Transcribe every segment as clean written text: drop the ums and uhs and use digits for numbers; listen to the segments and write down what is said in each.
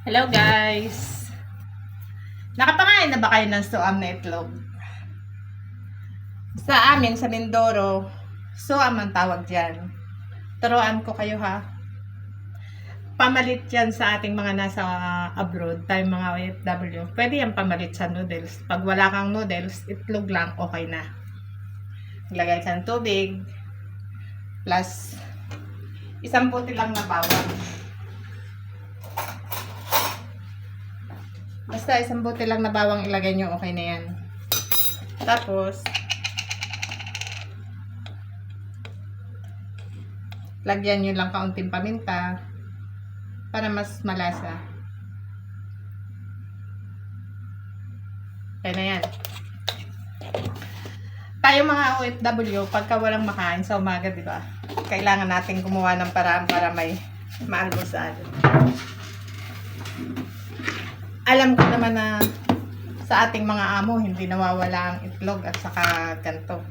Hello guys! Nakapakain na ba kayo ng suam na itlog? Sa amin, sa Mindoro, suam ang tawag dyan. Turuan ko kayo ha. Pamalit yan sa ating mga nasa abroad, tayong mga OFW. Pwede yan pamalit sa noodles. Pag wala kang noodles, itlog lang, okay na. Ilagay ka ng tubig, plus isang buti lang na bawang. Basta isang bote lang na bawang ilagay nyo, okay na yan. Tapos, lagyan nyo lang kaunting paminta para mas malasa. Okay na yan. Tayo mga OFW, pagka walang makain sa umaga, di ba? Kailangan natin gumawa ng paraan para may maalmusal. Alam ko naman na sa ating mga amo, hindi nawawala ang itlog at saka ganto.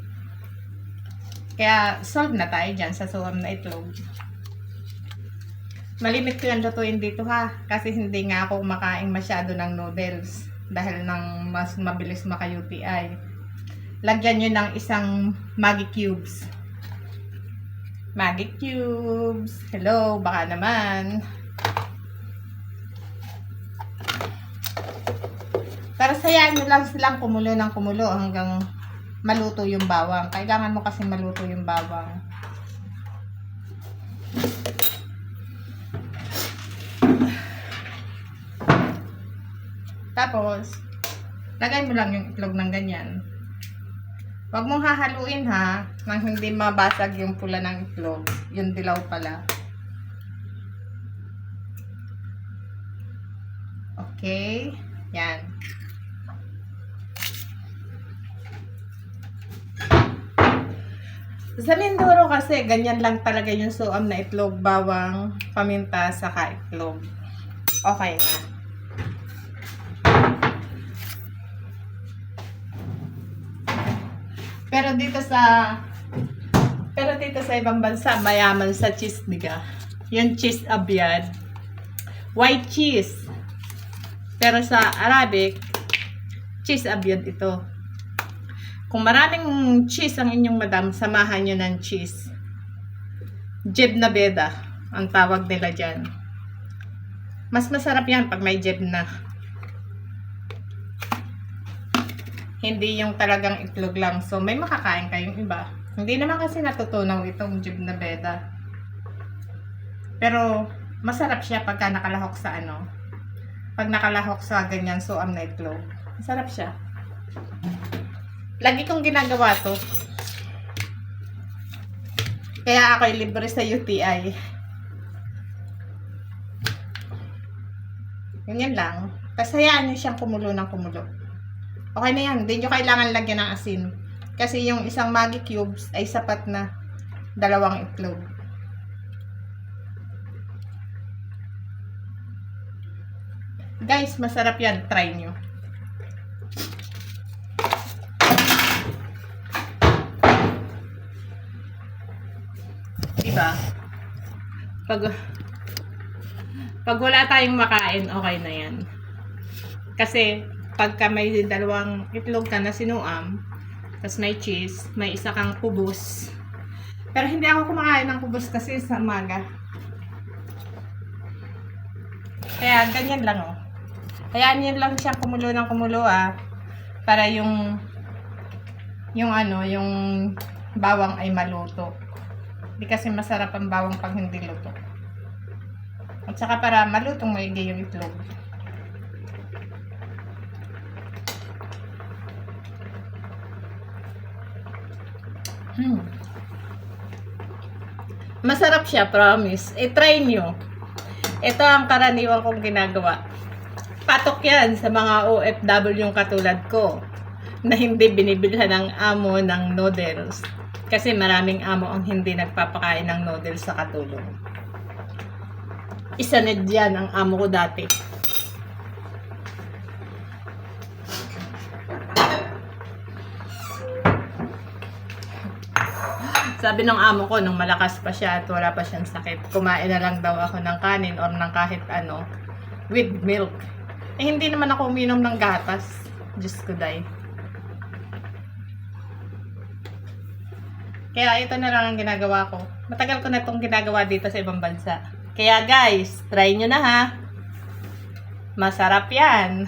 Kaya solve na tayo dyan sa suam na itlog. Malimit ko yung lutuin dito ha, kasi hindi nga ako kumakain masyado ng noodles dahil nang mas mabilis maka-UTI. Lagyan nyo ng isang Maggi Cubes. Maggi Cubes. Hello, baka naman. Pero sayaan nyo lang silang kumulo ng kumulo hanggang maluto yung bawang. Kailangan mo kasi maluto yung bawang. Tapos, lagay mo lang yung itlog ng ganyan. Huwag mong hahaluin ha, nang hindi mabasag yung pula ng itlog. Yung dilaw pala. Okay, yan. Sa Mindoro kasi, ganyan lang talaga yung suam na itlog, bawang, paminta, saka itlog. Okay na. Pero dito sa ibang bansa, mayaman sa cheese, diga. Yung cheese abyad. White cheese. Pero sa Arabic, cheese abyad ito. Kung maraming cheese ang inyong madam, samahan nyo ng cheese. Jeb na beda, ang tawag nila dyan. Mas masarap yan pag may jeb na. Hindi yung talagang itlog lang. So, may makakain kayong iba. Hindi naman kasi natutunaw itong jeb na beda. Pero, masarap siya pagka nakalahok sa ano. Pag nakalahok sa ganyan suam na itlog. Masarap siya. Lagi kong ginagawa to. Kaya ako'y libre sa UTI. Ganyan lang. Tapos hayaan nyo siyang kumulo ng kumulo. Okay na yan. Hindi nyo kailangan lagyan ng asin. Kasi yung isang Maggi Cubes ay sapat na 2 itlog. Guys, masarap yan. Try nyo. Diba? Pag wala tayong makain, okay na yan. Kasi, pagka may 2 itlog ka na sinuam, tapos may cheese, may isa kang kubos. Pero hindi ako kumakain ng kubos kasi sa umaga. Kaya, ganyan lang oh. Kaya, yan lang siyang kumulo ng kumulo para yung bawang ay maluto. Hindi kasi masarap ang bawang pag hindi luto. At saka para malutong maigi yung itlog. Masarap siya, promise. I-try nyo. Ito ang karaniwan kong ginagawa. Patok yan sa mga OFW yung katulad ko na hindi binibilhan ng amo ng noodles. Kasi maraming amo ang hindi nagpapakain ng noodles sa katulong. Isa na dyan ang amo ko dati. Sabi ng amo ko, nung malakas pa siya at wala pa siyang sakit, kumain na lang daw ako ng kanin or ng kahit ano with milk. Eh, hindi naman ako uminom ng gatas. Diyos ko, day. Kaya ito na lang ang ginagawa ko. Matagal ko na itong ginagawa dito sa ibang bansa. Kaya guys, try nyo na ha. Masarap yan.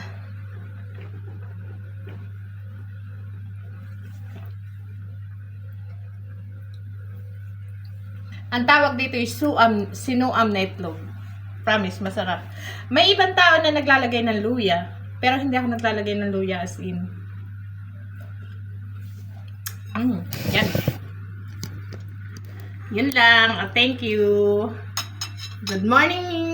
Ang tawag dito is sinuam na itlog. Promise, masarap. May ibang tao na naglalagay ng luya. Pero hindi ako naglalagay ng luya as in. Yan. Yun lang. Thank you. Good morning.